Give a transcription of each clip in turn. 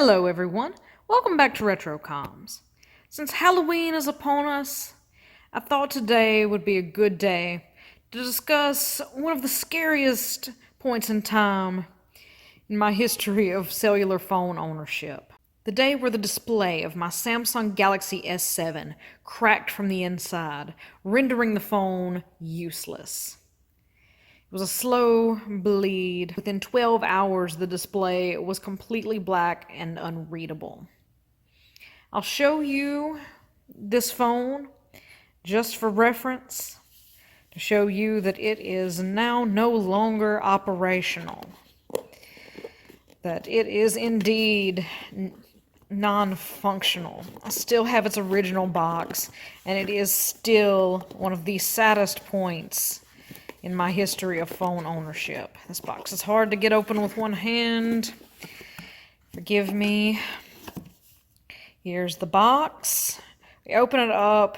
Hello everyone, welcome back to RetroComs. Since Halloween is upon us, I thought today would be a good day to discuss one of the scariest points in time in my history of cellular phone ownership. The day where the display of my Samsung Galaxy S7 cracked from the inside, rendering the phone useless. It was a slow bleed. Within 12 hours, the display was completely black and unreadable. I'll show you this phone just for reference to show you that it is now no longer operational. That it is indeed non-functional. I still have its original box, and it is still one of the saddest points in my history of phone ownership. This box is hard to get open with one hand. Forgive me. Here's the box. We open it up.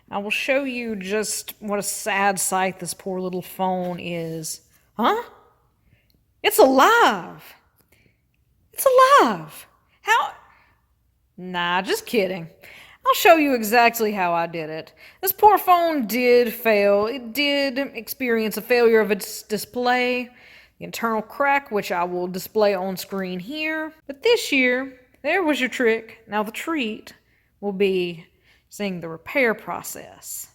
I will show you just what a sad sight this poor little phone is. Huh? It's alive! It's alive! How? Nah, just kidding. I'll show you exactly how I did it. This poor phone did fail. It did experience a failure of its display, the internal crack, which I will display on screen here. But this year, there was your trick. Now the treat will be seeing the repair process.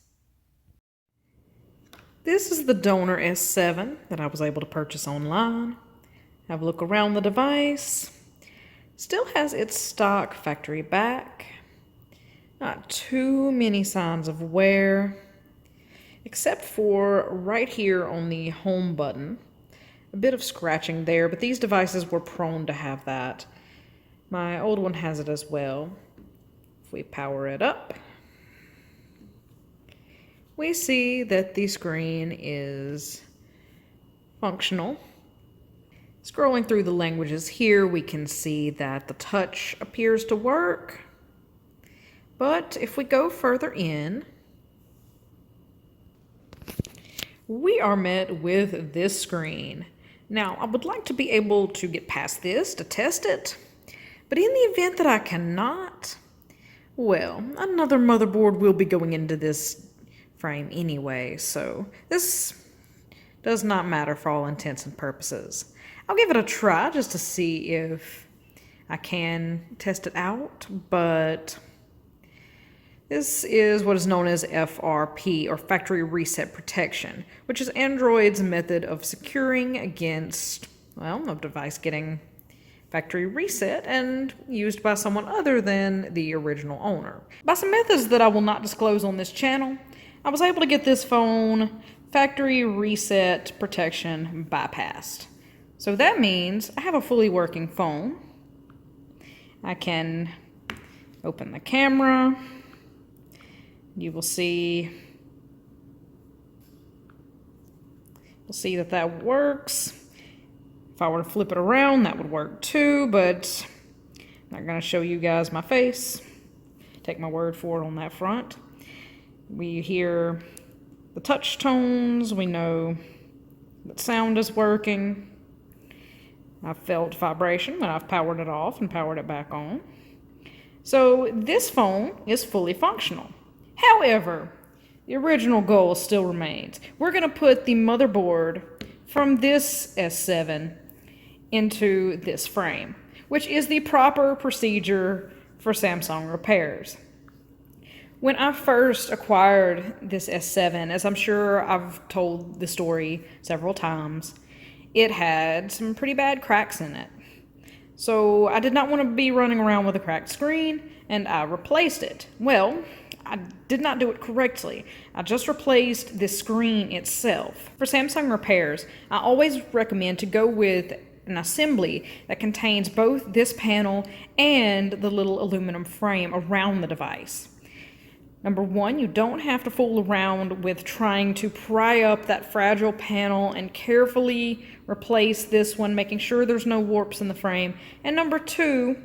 This is the Donor S7 that I was able to purchase online. Have a look around the device. Still has its stock factory back. Not too many signs of wear, except for right here on the home button. A bit of scratching there, but these devices were prone to have that. My old one has it as well. If we power it up, we see that the screen is functional. Scrolling through the languages here, we can see that the touch appears to work. But if we go further in, we are met with this screen. Now, I would like to be able to get past this to test it, but in the event that I cannot, well, another motherboard will be going into this frame anyway, so this does not matter for all intents and purposes. I'll give it a try just to see if I can test it out, but this is what is known as FRP, or Factory Reset Protection, which is Android's method of securing against, well, a device getting factory reset and used by someone other than the original owner. By some methods that I will not disclose on this channel, I was able to get this phone factory reset protection bypassed. So that means I have a fully working phone. I can open the camera. You will see that works. If I were to flip it around, that would work too, but I'm not going to show you guys my face. Take my word for it on that front. We hear the touch tones. We know that sound is working. I've felt vibration when I've powered it off and powered it back on. So this phone is fully functional. However, the original goal still remains. We're going to put the motherboard from this S7 into this frame, which is the proper procedure for Samsung repairs. When I first acquired this S7, as I'm sure I've told the story several times, it had some pretty bad cracks in it. So I did not want to be running around with a cracked screen, and I replaced it. Well, I did not do it correctly. I just replaced the screen itself. For Samsung repairs, I always recommend to go with an assembly that contains both this panel and the little aluminum frame around the device. Number one, you don't have to fool around with trying to pry up that fragile panel and carefully replace this one, making sure there's no warps in the frame. And number two,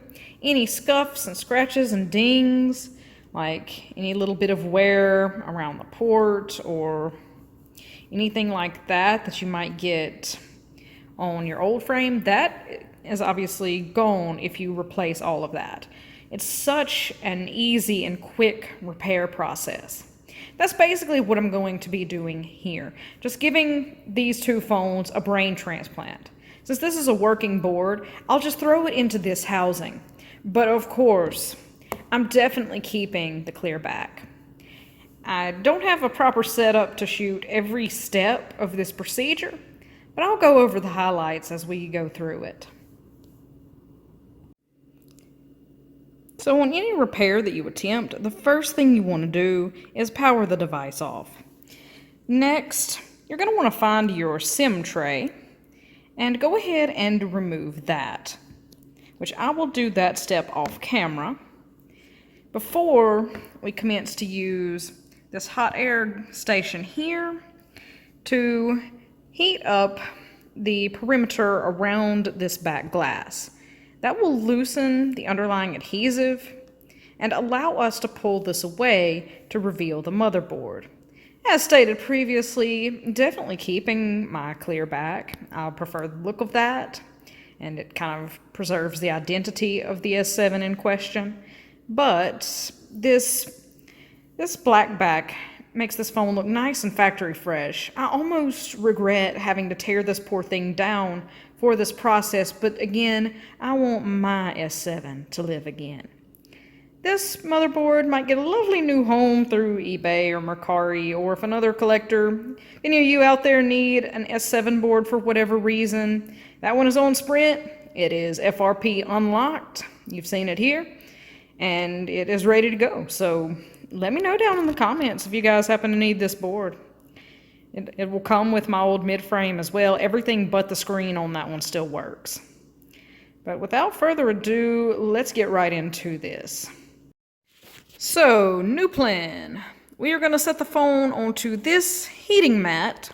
any scuffs and scratches and dings, like any little bit of wear around the port or anything like that that you might get on your old frame, that is obviously gone if you replace all of that. It's such an easy and quick repair process. That's basically what I'm going to be doing here. Just giving these two phones a brain transplant. Since this is a working board, I'll just throw it into this housing. But of course, I'm definitely keeping the clear back. I don't have a proper setup to shoot every step of this procedure, but I'll go over the highlights as we go through it. So on any repair that you attempt, the first thing you want to do is power the device off. Next, you're going to want to find your SIM tray and go ahead and remove that, which I will do that step off camera before we commence to use this hot air station here to heat up the perimeter around this back glass. That will loosen the underlying adhesive and allow us to pull this away to reveal the motherboard. As stated previously, definitely keeping my clear back. I prefer the look of that, and it kind of preserves the identity of the S7 in question. But this black back makes this phone look nice and factory fresh. I almost regret having to tear this poor thing down for this process, but again, I want my S7 to live again. This motherboard might get a lovely new home through eBay or Mercari, or if another collector, any of you out there need an S7 board for whatever reason, that one is on Sprint. It is FRP unlocked. You've seen it here, and it is ready to go. So let me know down in the comments if you guys happen to need this board. It will come with my old mid-frame as well. Everything but the screen on that one still works. But without further ado, let's get right into this. So, new plan. We are going to set the phone onto this heating mat.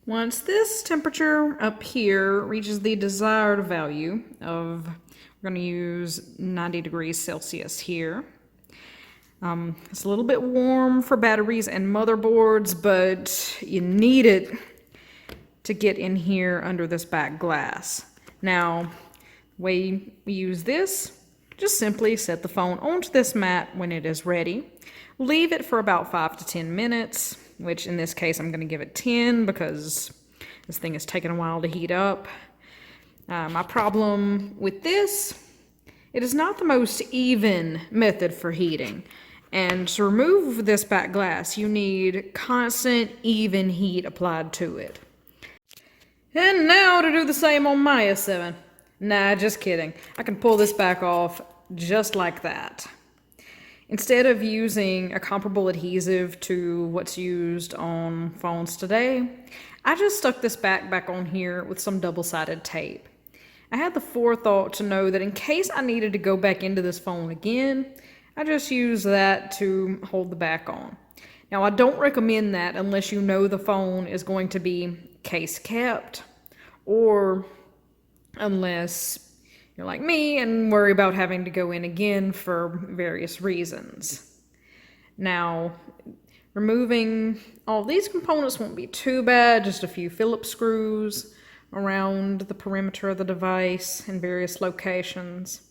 Once this temperature up here reaches the desired value of, we're going to use 90 degrees Celsius here. It's a little bit warm for batteries and motherboards, but you need it to get in here under this back glass. Now, the way we use this, just simply set the phone onto this mat when it is ready. Leave it for about 5 to 10 minutes, which in this case I'm going to give it 10 because this thing is taking a while to heat up. My problem with this, it is not the most even method for heating. And to remove this back glass, you need constant, even heat applied to it. And now to do the same on my S7. Nah, just kidding. I can pull this back off just like that. Instead of using a comparable adhesive to what's used on phones today, I just stuck this back on here with some double-sided tape. I had the forethought to know that in case I needed to go back into this phone again, I just use that to hold the back on. Now, I don't recommend that unless you know the phone is going to be case kept, or unless you're like me and worry about having to go in again for various reasons. Now, removing all these components won't be too bad, just a few Phillips screws around the perimeter of the device in various locations.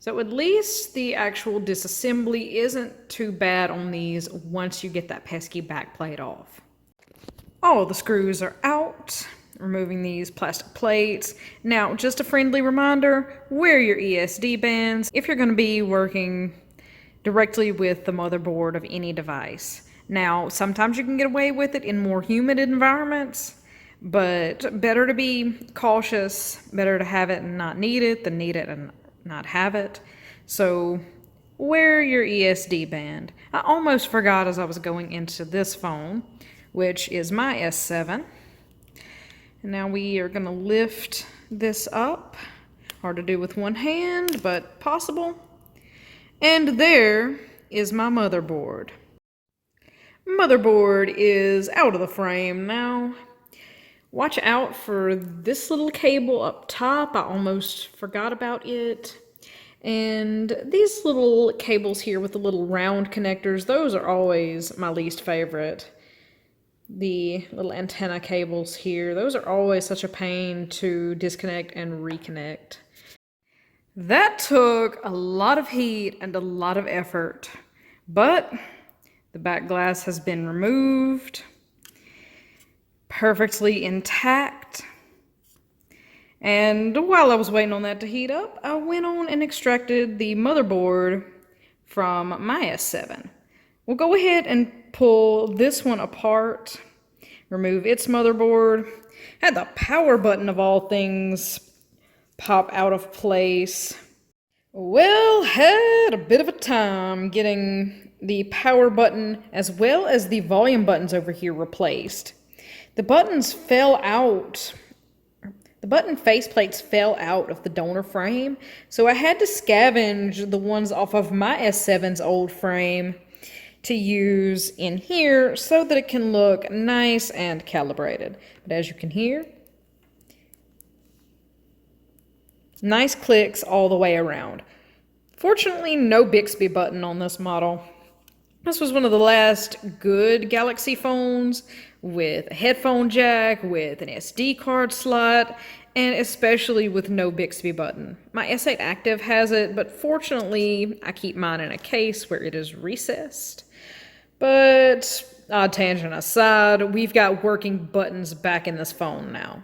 So at least the actual disassembly isn't too bad on these once you get that pesky backplate off. All the screws are out, removing these plastic plates. Now, just a friendly reminder, wear your ESD bands if you're going to be working directly with the motherboard of any device. Now, sometimes you can get away with it in more humid environments, but better to be cautious, better to have it and not need it than need it and not have it. So wear your ESD band. I almost forgot as I was going into this phone, which is my S7. And now we are going to lift this up. Hard to do with one hand, but possible. And there is my motherboard. Motherboard is out of the frame now. Watch out for this little cable up top. I almost forgot about it. And these little cables here with the little round connectors, those are always my least favorite. The little antenna cables here, those are always such a pain to disconnect and reconnect. That took a lot of heat and a lot of effort, but the back glass has been removed, perfectly intact. And while I was waiting on that to heat up, I went on and extracted the motherboard from my S7. We'll go ahead and pull this one apart, remove its motherboard. Had the power button of all things pop out of place. Well, had a bit of a time getting the power button as well as the volume buttons over here replaced. The buttons fell out. The button faceplates fell out of the donor frame, so I had to scavenge the ones off of my S7's old frame to use in here so that it can look nice and calibrated. But as you can hear, nice clicks all the way around. Fortunately, no Bixby button on this model. This was one of the last good Galaxy phones with a headphone jack, with an SD card slot, and especially with no Bixby button. My S8 Active has it, but fortunately, I keep mine in a case where it is recessed. But, odd tangent aside, we've got working buttons back in this phone now.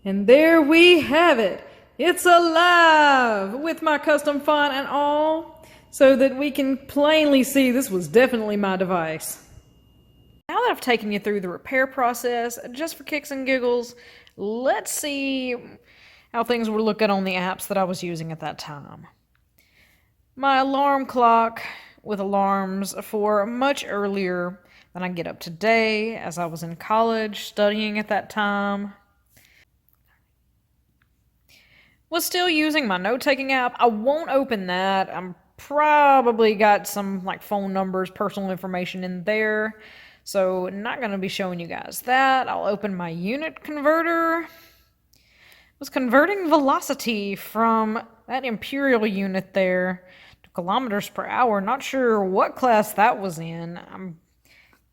And there we have it. It's alive with my custom font and all, so that we can plainly see this was definitely my device. Now that I've taken you through the repair process, just for kicks and giggles, let's see how things were looking on the apps that I was using at that time. My alarm clock with alarms for much earlier than I get up today, as I was in college studying at that time. Was still using my note-taking app. I won't open that. I'm probably got some like phone numbers, personal information in there. So not going to be showing you guys that. I'll open my unit converter. Was converting velocity from that Imperial unit there to kilometers per hour. Not sure what class that was in. I'm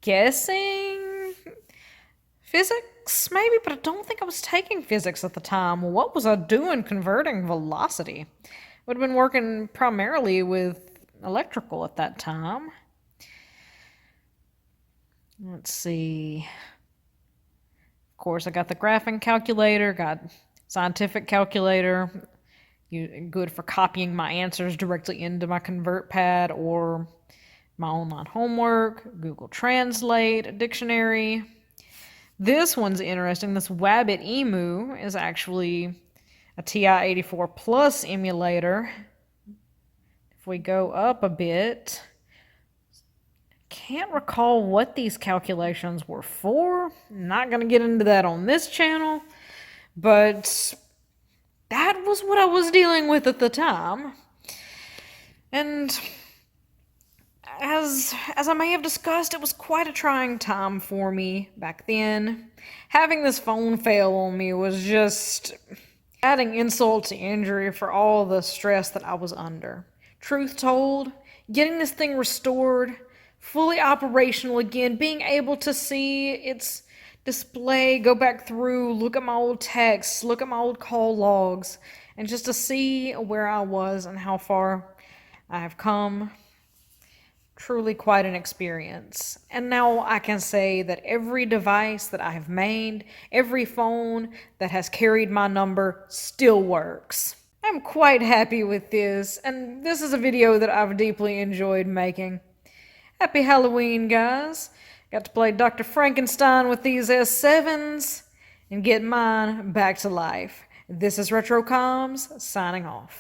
guessing physics, maybe, but I don't think I was taking physics at the time. What was I doing converting velocity? Would have been working primarily with electrical at that time. Let's see. Of course, I got the graphing calculator, got scientific calculator, good for copying my answers directly into my ConvertPad or my online homework, Google Translate, dictionary. This one's interesting. This Wabbit Emu is actually a TI-84 Plus emulator. If we go up a bit, can't recall what these calculations were for. Not going to get into that on this channel, but that was what I was dealing with at the time. And as I may have discussed, it was quite a trying time for me back then. Having this phone fail on me was just adding insult to injury for all the stress that I was under. Truth told, getting this thing restored, fully operational again, being able to see its display, go back through, look at my old texts, look at my old call logs, and just to see where I was and how far I have come. Truly quite an experience. And now I can say that every device that I have made, every phone that has carried my number still works. I'm quite happy with this, and this is a video that I've deeply enjoyed making. Happy Halloween, guys. Got to play Dr. Frankenstein with these S7s and get mine back to life. This is RetroComs, signing off.